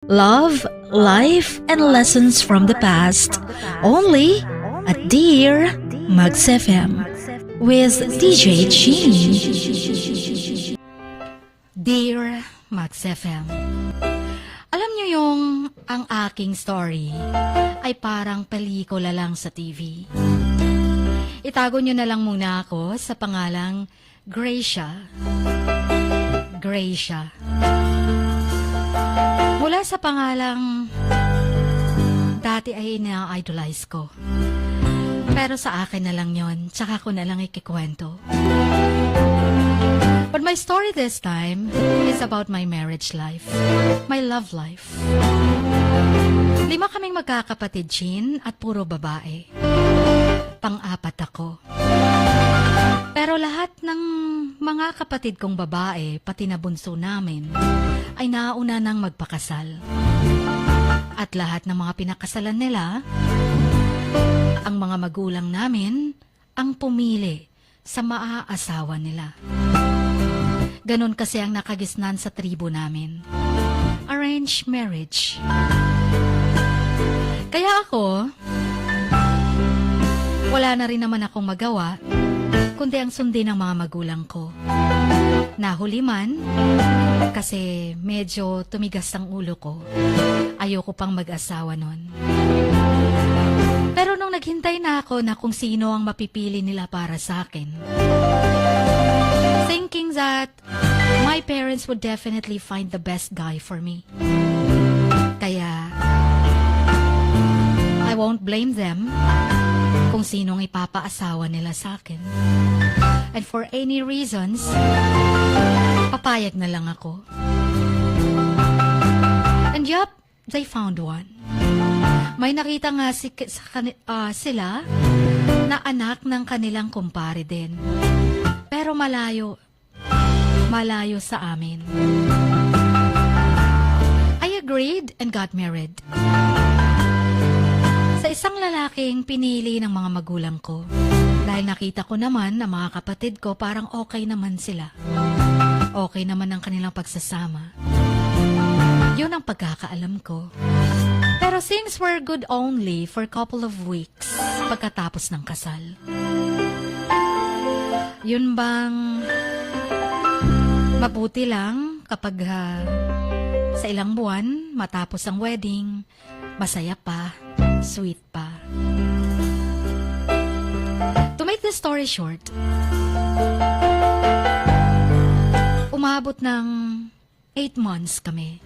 love, life, and lessons from the past. Only at Dear Mags FM with DJ Jean. Dear Mags FM, alam niyo yung ang aking story ay parang pelikula lang sa TV. Itago niyo na lang muna ako sa pangalang Gracia. Gracia. Mula sa pangalang dati ay ina-idolize ko. Pero sa akin na lang yon, tsaka ko na lang ikikwento. But my story this time is about my marriage life, my love life. 5 kaming magkakapatid, Jean, at puro babae. Pang-4 ako. Pero lahat ng mga kapatid kong babae, pati na bunso namin, ay nauna nang magpakasal. At lahat ng mga pinakasalan nila, ang mga magulang namin ang pumili sa maaasawa nila. Ganon kasi ang nakagisnan sa tribo namin. Arranged marriage. Kaya ako, wala na rin naman akong magawa, kundi ang sundin ng mga magulang ko. Nahuli man, kasi medyo tumigas ang ulo ko. Ayoko pang mag-asawa nun. Pero nung naghintay na ako na kung sino ang mapipili nila para sa akin, thinking that my parents would definitely find the best guy for me. Kaya, I won't blame them kung sinong ipapaasawa nila sa akin. And for any reasons, papayag na lang ako. And yup, they found one. May nakita nga sila na anak ng kanilang kumpare din. Pero malayo sa amin. I agreed and got married. Sa isang lalaking pinili ng mga magulang ko. Dahil nakita ko naman na mga kapatid ko parang okay naman sila. Okay naman ang kanilang pagsasama. Yun ang pagkakaalam ko. Pero things were good only for a couple of weeks pagkatapos ng kasal. Yun bang mabuti lang kapag sa ilang buwan matapos ang wedding, masaya pa, sweet pa. To make the story short, umabot ng 8 months kami.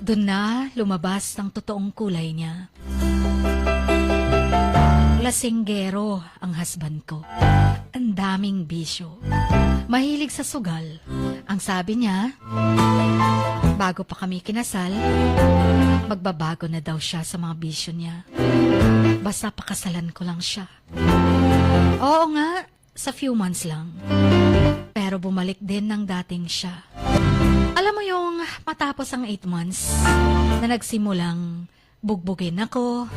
Doon na lumabas ang totoong kulay niya. Lasinggero ang husband ko. Ang daming bisyo. Mahilig sa sugal. Ang sabi niya, bago pa kami kinasal, magbabago na daw siya sa mga bisyo niya. Basta pakasalan ko lang siya. Oo nga, sa few months lang. Pero bumalik din ng dating siya. Alam mo yung matapos ang 8 months na nagsimulang bugbugin ako,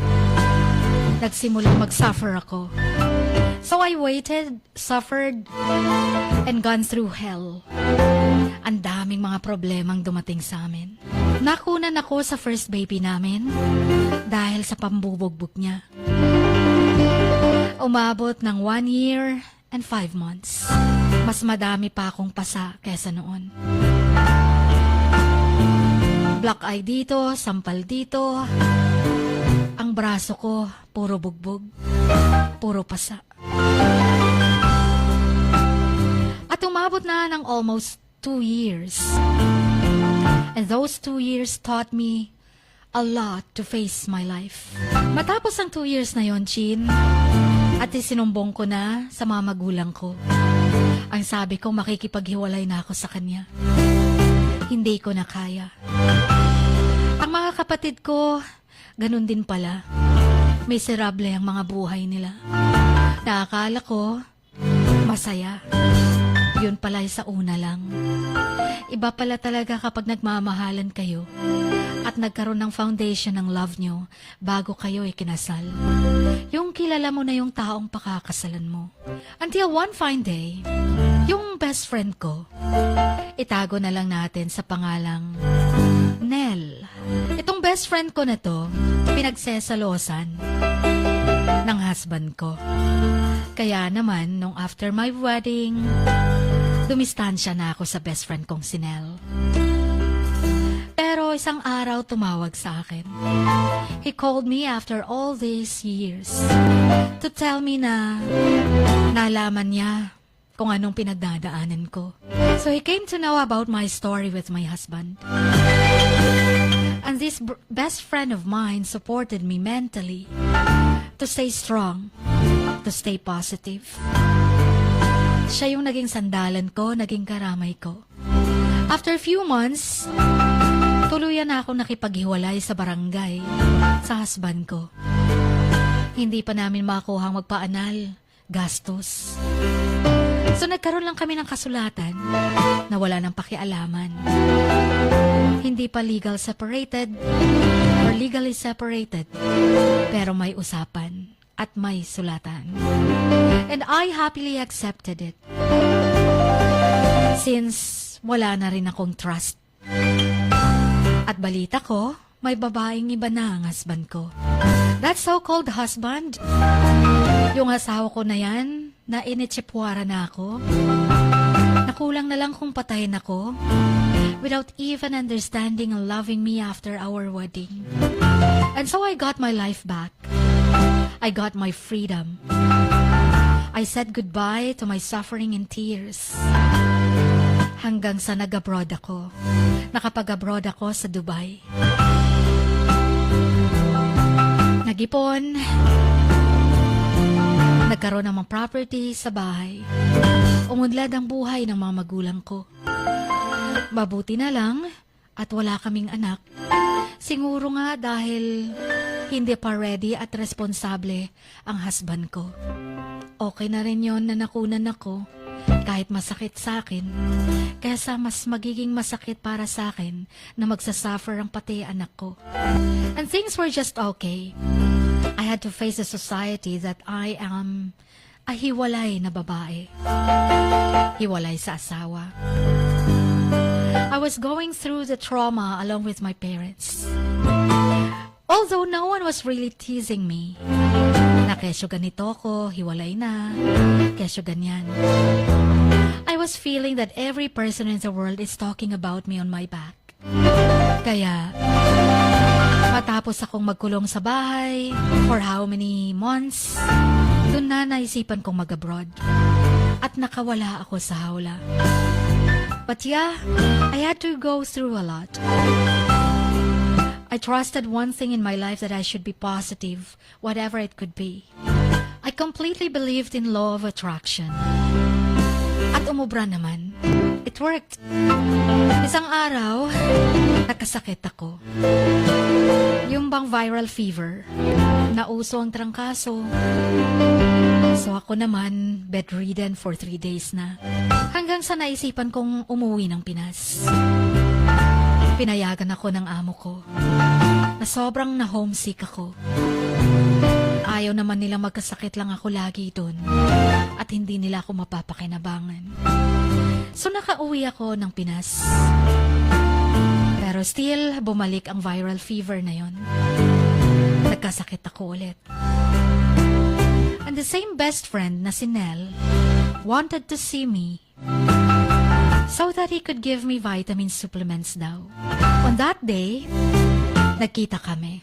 nagsimulang mag-suffer ako. So I waited, suffered, and gone through hell. Ang daming mga problemang dumating sa amin. Nakunan ako sa first baby namin dahil sa pambubugbog niya. Umabot ng 1 year and 5 months. Mas madami pa akong pasa kesa noon. Black eye dito, sampal dito. Ang braso ko, puro bugbog, puro pasa. At umabot na ng almost 2 years. And those 2 years taught me a lot to face my life. Matapos ang 2 years na yon, Chin, at isinumbong ko na sa mga magulang ko. Ang sabi ko, makikipaghiwalay na ako sa kanya. Hindi ko na kaya. Ang mga kapatid ko, ganun din pala. Miserable ang mga buhay nila. Naakala ko, masaya. Yun pala sa una lang. Iba pala talaga kapag nagmamahalan kayo at nagkaroon ng foundation ng love nyo bago kayo ikinasal. Yung kilala mo na yung taong pakakasalan mo. Until one fine day, yung best friend ko, itago na lang natin sa pangalang Nell. best friend ko na to, pinagsesalosan ng husband ko. Kaya naman, nung after my wedding, dumistansya na ako sa best friend kong si Nell. Pero isang araw tumawag sa akin. He called me after all these years to tell me na nalaman niya kung anong pinagdadaanan ko. So he came to know about my story with my husband. And this best friend of mine supported me mentally to stay strong, to stay positive. Siya yung naging sandalan ko, naging karamay ko. After a few months, tuluyan na ako nakipaghiwalay sa barangay sa husband ko. Hindi pa namin makuhang magpaanal, gastos. So nagkaroon lang kami ng kasulatan na wala nang pakialaman. Hindi pa legal separated or legally separated, pero may usapan at may sulatan. And I happily accepted it. Since wala na rin akong trust. At balita ko, may babaeng iba na ang husband ko. That so-called husband, yung asawa ko na yan, na initsipwara na ako. Nakulang na lang kung patayin ako without even understanding and loving me after our wedding. And so I got my life back. I got my freedom. I said goodbye to my suffering and tears. Hanggang sa nag-abroad ako. Nakapag-abroad ako sa Dubai. Nag-ipon. Nagkaroon ng mga property sa bahay. Umunlad ang buhay ng mga magulang ko. Mabuti na lang at wala kaming anak. Siguro nga dahil hindi pa ready at responsable ang husband ko. Okay na rin yon na nakunan ako kahit masakit sa akin. Kaysa mas magiging masakit para sa akin na magsasuffer ang pati anak ko. And things were just okay. I had to face a society that I am a hiwalay na babae. Hiwalay sa asawa. I was going through the trauma along with my parents. Although no one was really teasing me. Na kesyo ganito ko, hiwalay na, kesyo ganyan. I was feeling that every person in the world is talking about me on my back. Kaya, matapos akong magkulong sa bahay for how many months, doon na naisipan kong mag-abroad. At nakawala ako sa hawla. But yeah, I had to go through a lot. I trusted one thing in my life that I should be positive, whatever it could be. I completely believed in law of attraction. At umubra naman. It worked. Isang araw, nakasakit ako. Yung bang viral fever, nauso ang trangkaso. So ako naman, bedridden for 3 days na. Hanggang sa naisipan kong umuwi ng Pinas. Pinayagan ako ng amo ko na sobrang na-homesick ako. Ayaw naman nila magkasakit lang ako lagi doon at hindi nila ako mapapakinabangan. So nakauwi ako ng Pinas. Pero still, bumalik ang viral fever na yon. Nagkasakit ako ulit. And the same best friend na si Nell wanted to see me so that he could give me vitamin supplements daw. On that day, nagkita kami.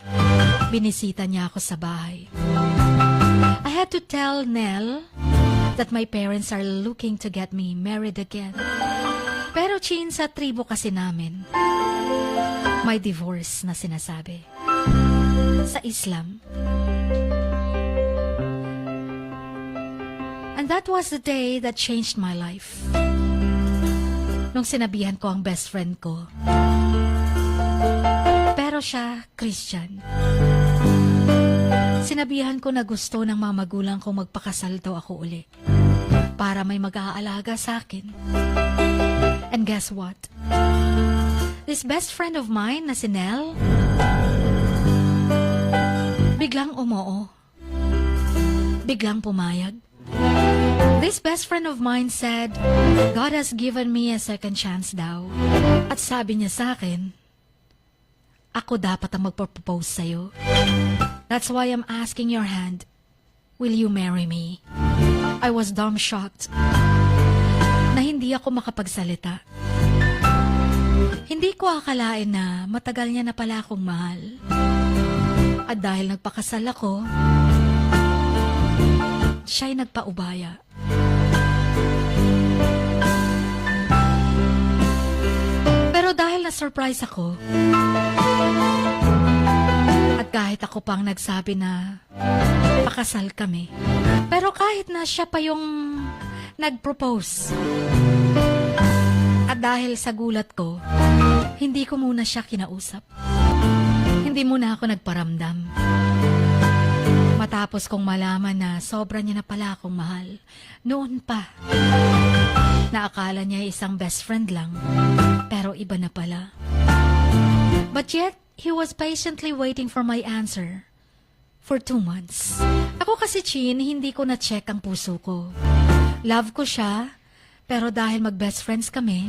Binisita niya ako sa bahay. I had to tell Nell that my parents are looking to get me married again. Pero chin sa tribo kasi namin, may divorce na sinasabi. Sa Islam. And that was the day that changed my life. Nung sinabihan ko ang best friend ko. Pero siya, Christian. Sinabihan ko na gusto ng mga magulang ko magpakasal daw ako uli. Para may mag-aalaga sa akin. And guess what? This best friend of mine na si Nell, biglang umoo. Biglang pumayag. This best friend of mine said, God has given me a second chance daw. At sabi niya sa akin, ako dapat ang magpropose sa'yo. That's why I'm asking your hand. Will you marry me? I was dumb shocked na hindi ako makapagsalita. Hindi ko akalain na matagal niya na pala akong mahal. At dahil nagpakasal ako, siya'y nagpaubaya. Pero dahil na-surprise ako, at kahit ako pang nagsabi na pakasal kami, pero kahit na siya pa yung nag-propose, at dahil sa gulat ko, hindi ko muna siya kinausap. Hindi muna ako nagparamdam. Matapos kong malaman na sobra niya na pala akong mahal, noon pa, na akala niya isang best friend lang, pero iba na pala. But yet, he was patiently waiting for my answer for 2 months. Ako kasi, Chin, hindi ko na-check ang puso ko. Love ko siya, pero dahil mag-best friends kami,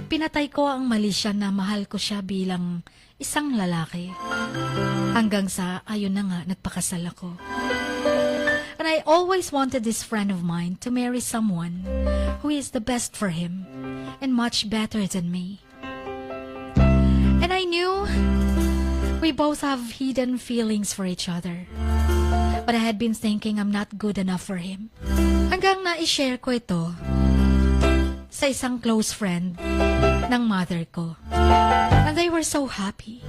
pinatay ko ang mali siya na mahal ko siya bilang isang lalaki. Hanggang sa, ayun na nga, nagpakasal ako. And I always wanted this friend of mine to marry someone who is the best for him and much better than me. And I knew we both have hidden feelings for each other. But I had been thinking I'm not good enough for him. Hanggang na-share ko ito sa isang close friend ng mother ko. And they were so happy.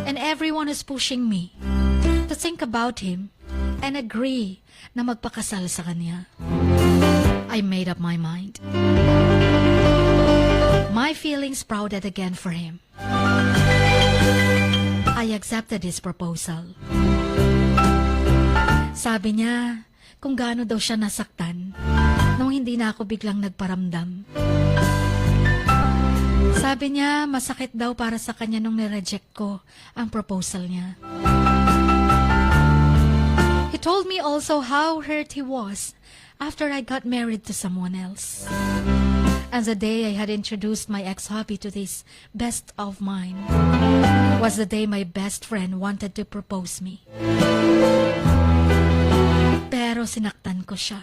And everyone is pushing me to think about him and agree na magpakasal sa kanya. I made up my mind. My feelings sprouted again for him. I accepted his proposal. Sabi niya kung gaano daw siya nasaktan nung hindi na ako biglang nagparamdam. Sabi niya masakit daw para sa kanya nung nireject ko ang proposal niya. He told me also how hurt he was after I got married to someone else. And the day I had introduced my ex-hubby to this best of mine was the day my best friend wanted to propose me. Pero sinaktan ko siya.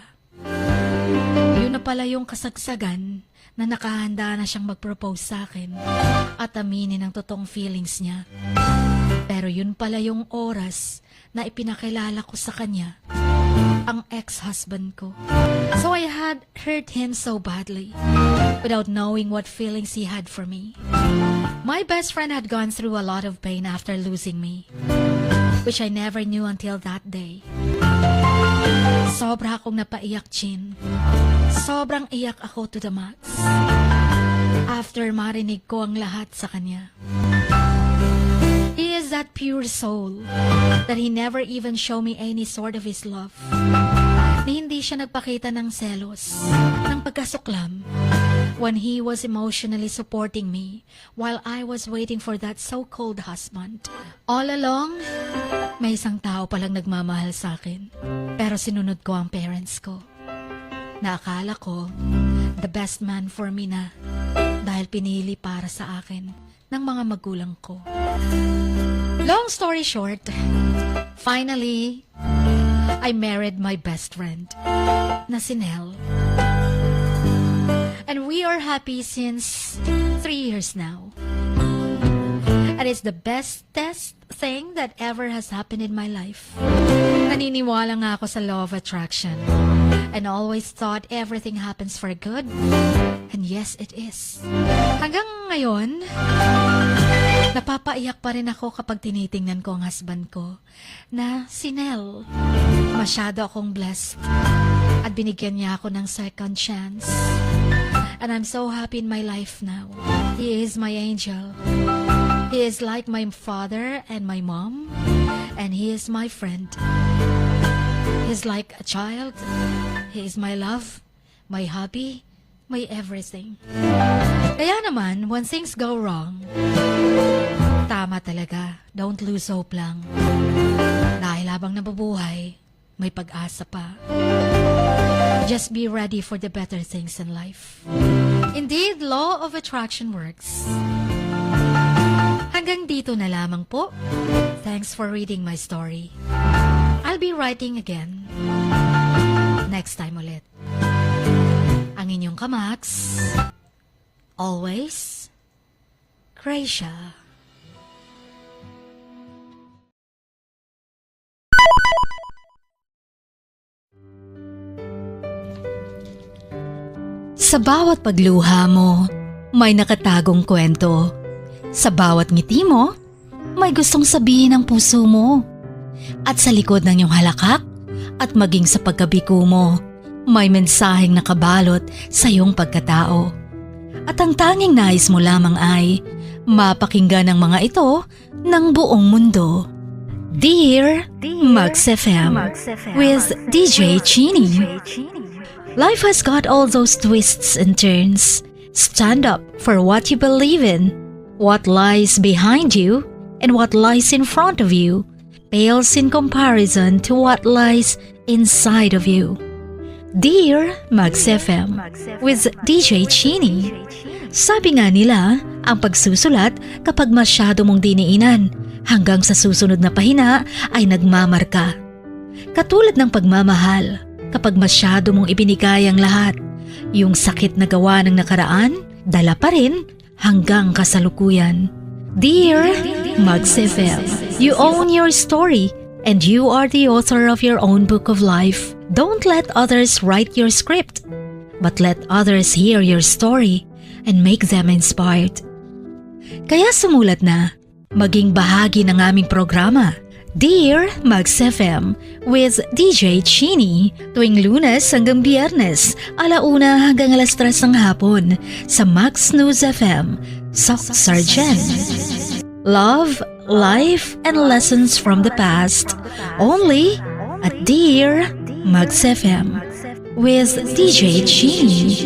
Yun na pala yung kasagsagan na nakahanda na siyang mag-propose sa akin at aminin ang totoong feelings niya. Pero yun pala yung oras na ipinakilala ko sa kanya ang ex-husband ko. So I had hurt him so badly without knowing what feelings he had for me. My best friend had gone through a lot of pain after losing me, which I never knew until that day. Sobra akong napaiyak, Chin. Sobrang iyak ako to the max after marinig ko ang lahat sa kanya. He is that pure soul that he never even showed me any sort of his love. Ni hindi siya nagpakita ng selos, ng pagkasuklam, when he was emotionally supporting me while I was waiting for that so-called husband. All along, may isang tao palang nagmamahal sa akin, pero sinunod ko ang parents ko. Naakala ko, the best man for me na dahil pinili para sa akin ng mga magulang ko. Long story short, finally, I married my best friend na si Nell. And we are happy since 3 years now. And it's the bestest thing that ever has happened in my life. Naniniwala nga ako sa law of attraction. And always thought everything happens for good. And yes, it is. Hanggang ngayon, napapaiyak pa rin ako kapag tinitingnan ko ang husband ko na si Nell. Masyado akong blessed at binigyan niya ako ng second chance. And I'm so happy in my life now. He is my angel. He is like my father and my mom. And he is my friend. He's like a child. He is my love, my hobby, my everything. Kaya naman, when things go wrong, tama talaga, don't lose hope lang. Dahil habang nabubuhay, may pag-asa pa. Just be ready for the better things in life. Indeed, law of attraction works. Hanggang dito na lamang po. Thanks for reading my story. I'll be writing again. Next time ulit. Ang inyong kamaks, always, Gracia. Sa bawat pagluha mo, may nakatagong kwento. Sa bawat ngiti mo, may gustong sabihin ang puso mo. At sa likod ng iyong halakak at maging sa pagkabiko mo, may mensaheng nakabalot sa iyong pagkatao. At ang tanging nais mo lamang ay mapakinggan ang mga ito ng buong mundo. Dear Max FM with DJ Chini. Life has got all those twists and turns. Stand up for what you believe in. What lies behind you and what lies in front of you pales in comparison to what lies inside of you. Dear Max FM with DJ Chini. Sabi nga nila, ang pagsusulat kapag masyado mong diniinan hanggang sa susunod na pahina ay nagmamarka. Katulad ng pagmamahal, kapag masyado mong ibinigay ang lahat, yung sakit na gawa ng nakaraan, dala pa rin hanggang kasalukuyan. Dear Max FM, you own your story and you are the author of your own book of life. Don't let others write your script, but let others hear your story and make them inspired. Kaya sumulat na, maging bahagi ng aming programa. Dear Max FM with DJ Chini tuwing Lunes hanggang Biyernes, 1:00 hanggang 3:00 ng hapon sa Max News FM, Sock Sargent. Love, life, and lessons from the past. Only at Dear Max FM with DJ Chini.